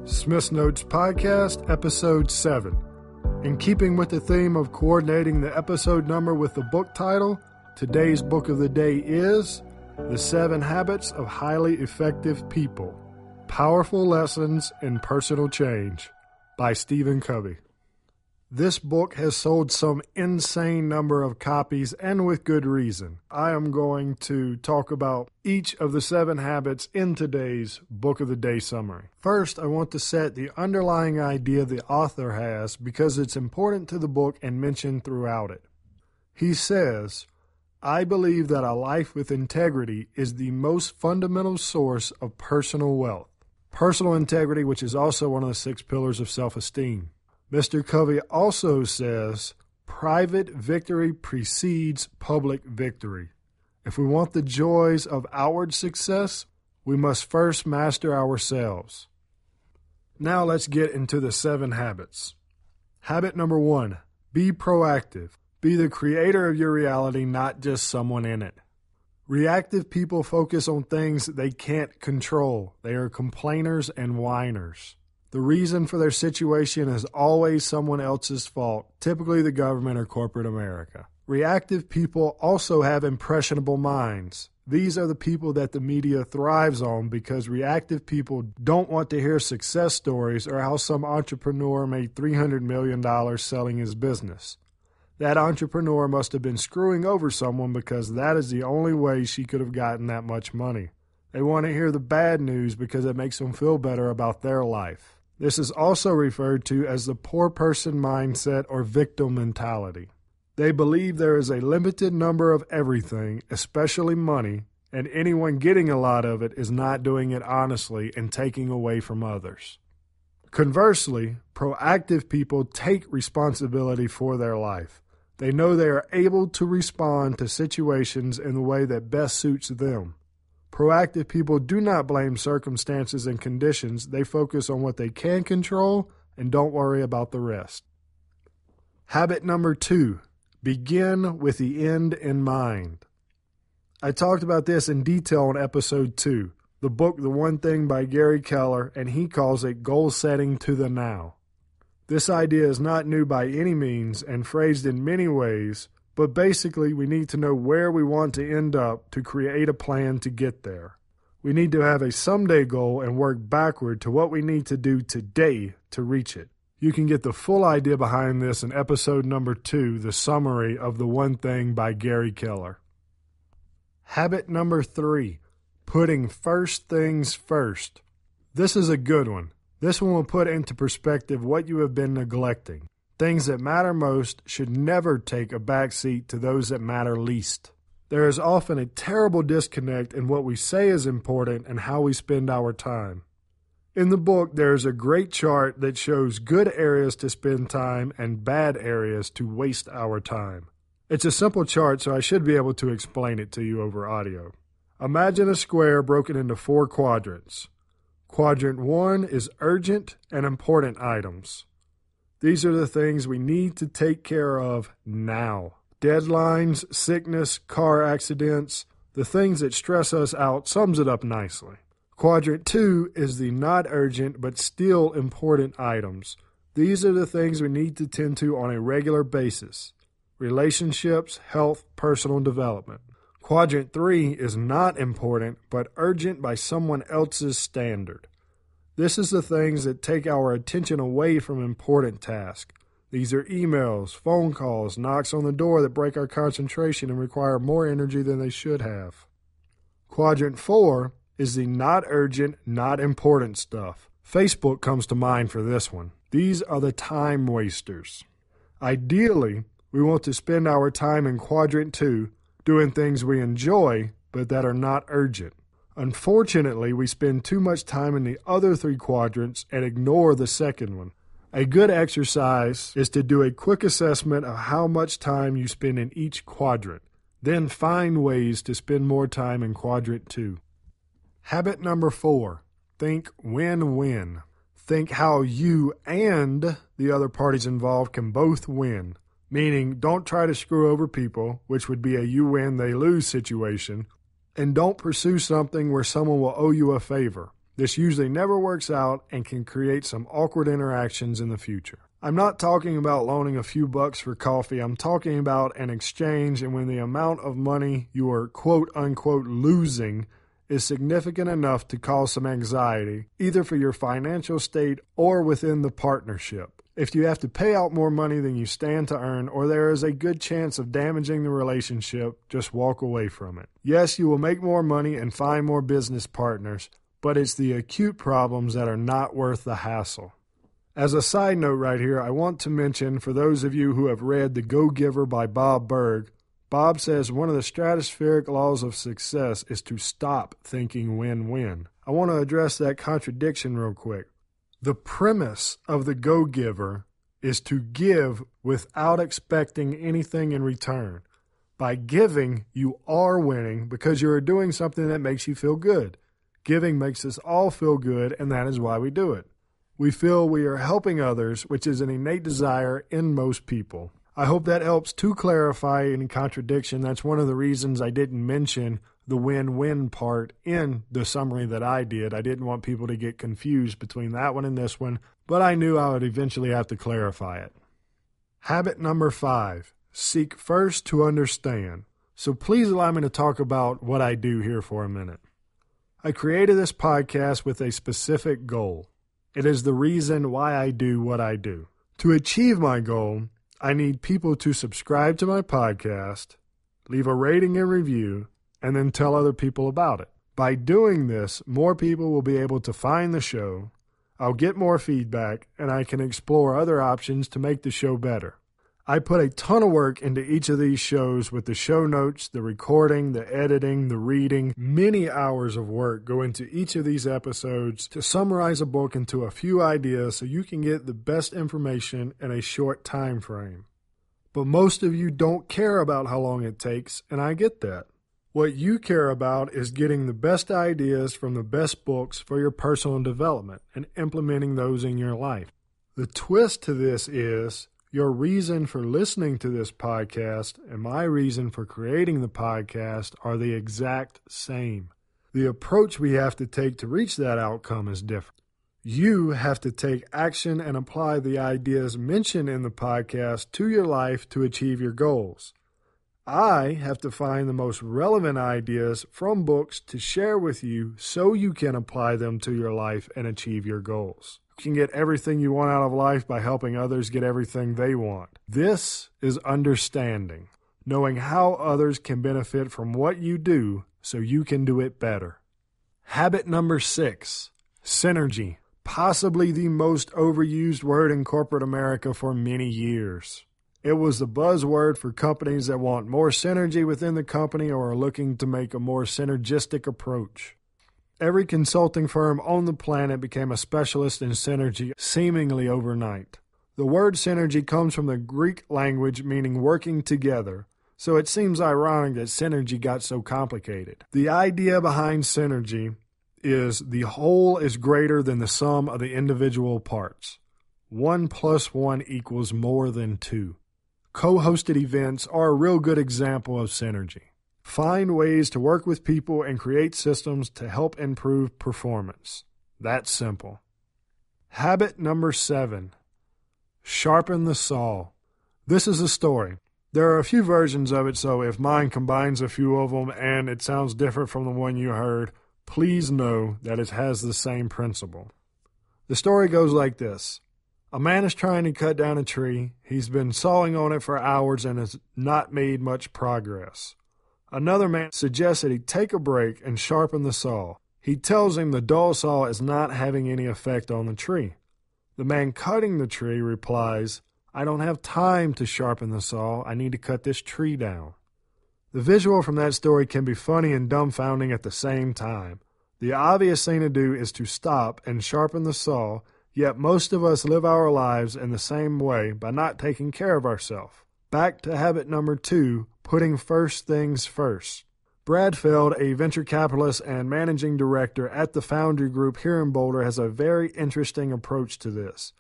Smith's Notes Podcast, Episode 7. In keeping with the theme of coordinating the episode number with the book title, today's book of the day is The 7 Habits of Highly Effective People, Powerful Lessons in Personal Change by Stephen Covey. This book has sold some insane number of copies, and with good reason. I am going to talk about each of the 7 habits in today's Book of the Day summary. First, I want to set the underlying idea the author has because it's important to the book and mentioned throughout it. He says, "I believe that a life with integrity is the most fundamental source of personal wealth." Personal integrity, which is also one of the 6 pillars of self-esteem. Mr. Covey also says, private victory precedes public victory. If we want the joys of outward success, we must first master ourselves. Now let's get into the 7 habits. Habit number 1, be proactive. Be the creator of your reality, not just someone in it. Reactive people focus on things they can't control. They are complainers and whiners. The reason for their situation is always someone else's fault, typically the government or corporate America. Reactive people also have impressionable minds. These are the people that the media thrives on because reactive people don't want to hear success stories or how some entrepreneur made $300 million selling his business. That entrepreneur must have been screwing over someone because that is the only way she could have gotten that much money. They want to hear the bad news because it makes them feel better about their life. This is also referred to as the poor person mindset or victim mentality. They believe there is a limited number of everything, especially money, and anyone getting a lot of it is not doing it honestly and taking away from others. Conversely, proactive people take responsibility for their life. They know they are able to respond to situations in the way that best suits them. Proactive people do not blame circumstances and conditions. They focus on what they can control and don't worry about the rest. Habit number 2, begin with the end in mind. I talked about this in detail on episode 2, the book The One Thing by Gary Keller, and he calls it goal setting to the now. This idea is not new by any means and phrased in many ways, but basically, we need to know where we want to end up to create a plan to get there. We need to have a someday goal and work backward to what we need to do today to reach it. You can get the full idea behind this in episode number 2, the summary of The One Thing by Gary Keller. Habit number 3, putting first things first. This is a good one. This one will put into perspective what you have been neglecting. Things that matter most should never take a backseat to those that matter least. There is often a terrible disconnect in what we say is important and how we spend our time. In the book, there is a great chart that shows good areas to spend time and bad areas to waste our time. It's a simple chart, so I should be able to explain it to you over audio. Imagine a square broken into 4 quadrants. Quadrant 1 is urgent and important items. These are the things we need to take care of now. Deadlines, sickness, car accidents, the things that stress us out sums it up nicely. Quadrant 2 is the not urgent but still important items. These are the things we need to tend to on a regular basis. Relationships, health, personal development. Quadrant 3 is not important but urgent by someone else's standard. This is the things that take our attention away from important tasks. These are emails, phone calls, knocks on the door that break our concentration and require more energy than they should have. Quadrant 4 is the not urgent, not important stuff. Facebook comes to mind for this one. These are the time wasters. Ideally, we want to spend our time in Quadrant 2 doing things we enjoy but that are not urgent. Unfortunately, we spend too much time in the other 3 quadrants and ignore the second one. A good exercise is to do a quick assessment of how much time you spend in each quadrant. Then find ways to spend more time in Quadrant 2. Habit number 4, think win-win. Think how you and the other parties involved can both win. Meaning, don't try to screw over people, which would be a you win, they lose situation. And don't pursue something where someone will owe you a favor. This usually never works out and can create some awkward interactions in the future. I'm not talking about loaning a few bucks for coffee. I'm talking about an exchange, and when the amount of money you are quote-unquote losing is significant enough to cause some anxiety, either for your financial state or within the partnership. If you have to pay out more money than you stand to earn, or there is a good chance of damaging the relationship, just walk away from it. Yes, you will make more money and find more business partners, but it's the acute problems that are not worth the hassle. As a side note right here, I want to mention, for those of you who have read The Go-Giver by Bob Burg, Bob says one of the stratospheric laws of success is to stop thinking win-win. I want to address that contradiction real quick. The premise of The Go-Giver is to give without expecting anything in return. By giving, you are winning because you are doing something that makes you feel good. Giving makes us all feel good, and that is why we do it. We feel we are helping others, which is an innate desire in most people. I hope that helps to clarify any contradiction. That's one of the reasons I didn't mention the win-win part in the summary that I did. I didn't want people to get confused between that one and this one, but I knew I would eventually have to clarify it. Habit number 5, seek first to understand. So please allow me to talk about what I do here for a minute. I created this podcast with a specific goal. It is the reason why I do what I do. To achieve my goal, I need people to subscribe to my podcast, leave a rating and review, and then tell other people about it. By doing this, more people will be able to find the show, I'll get more feedback, and I can explore other options to make the show better. I put a ton of work into each of these shows with the show notes, the recording, the editing, the reading. Many hours of work go into each of these episodes to summarize a book into a few ideas so you can get the best information in a short time frame. But most of you don't care about how long it takes, and I get that. What you care about is getting the best ideas from the best books for your personal development and implementing those in your life. The twist to this is your reason for listening to this podcast and my reason for creating the podcast are the exact same. The approach we have to take to reach that outcome is different. You have to take action and apply the ideas mentioned in the podcast to your life to achieve your goals. I have to find the most relevant ideas from books to share with you so you can apply them to your life and achieve your goals. You can get everything you want out of life by helping others get everything they want. This is understanding, knowing how others can benefit from what you do so you can do it better. Habit number 6, synergy, possibly the most overused word in corporate America for many years. It was the buzzword for companies that want more synergy within the company or are looking to make a more synergistic approach. Every consulting firm on the planet became a specialist in synergy seemingly overnight. The word synergy comes from the Greek language meaning working together, so it seems ironic that synergy got so complicated. The idea behind synergy is the whole is greater than the sum of the individual parts. 1 + 1 = more than 2. Co-hosted events are a real good example of synergy. Find ways to work with people and create systems to help improve performance. That's simple. Habit number 7, sharpen the saw. This is a story. There are a few versions of it, so if mine combines a few of them and it sounds different from the one you heard, please know that it has the same principle. The story goes like this. A man is trying to cut down a tree. He's been sawing on it for hours and has not made much progress. Another man suggests that he take a break and sharpen the saw. He tells him the dull saw is not having any effect on the tree. The man cutting the tree replies, "I don't have time to sharpen the saw. I need to cut this tree down." The visual from that story can be funny and dumbfounding at the same time. The obvious thing to do is to stop and sharpen the saw, yet most of us live our lives in the same way by not taking care of ourselves. Back to habit number 2, putting first things first. Brad Feld, a venture capitalist and managing director at the Foundry Group here in Boulder, has a very interesting approach to this.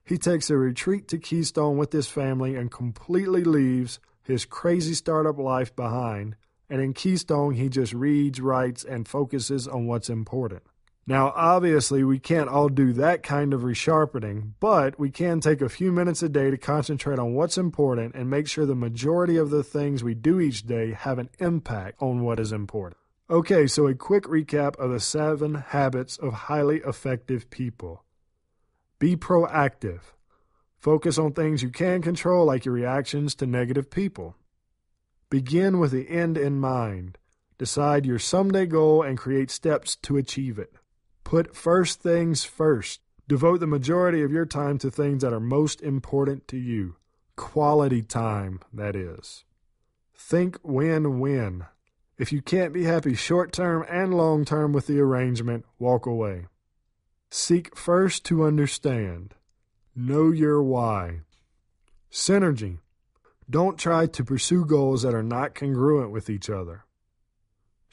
He takes a retreat to Keystone with his family and completely leaves his crazy startup life behind, and in Keystone he just reads, writes, and focuses on what's important. Now, obviously, we can't all do that kind of resharpening, but we can take a few minutes a day to concentrate on what's important and make sure the majority of the things we do each day have an impact on what is important. Okay, so a quick recap of the 7 habits of highly effective people. Be proactive. Focus on things you can control, like your reactions to negative people. Begin with the end in mind. Decide your someday goal and create steps to achieve it. Put first things first. Devote the majority of your time to things that are most important to you. Quality time, that is. Think win-win. If you can't be happy short-term and long-term with the arrangement, walk away. Seek first to understand. Know your why. Synergy. Don't try to pursue goals that are not congruent with each other.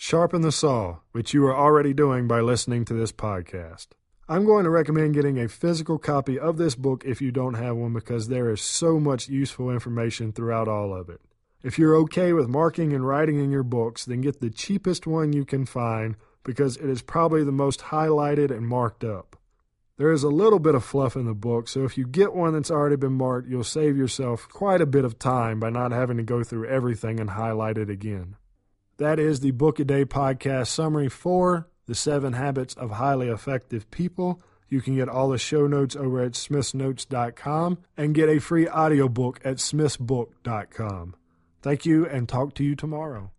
Sharpen the Saw, which you are already doing by listening to this podcast. I'm going to recommend getting a physical copy of this book if you don't have one, because there is so much useful information throughout all of it. If you're okay with marking and writing in your books, then get the cheapest one you can find, because it is probably the most highlighted and marked up. There is a little bit of fluff in the book, so if you get one that's already been marked, you'll save yourself quite a bit of time by not having to go through everything and highlight it again. That is the Book a Day podcast summary for the 7 Habits of Highly Effective People. You can get all the show notes over at smithsnotes.com and get a free audiobook at smithsbook.com. Thank you, and talk to you tomorrow.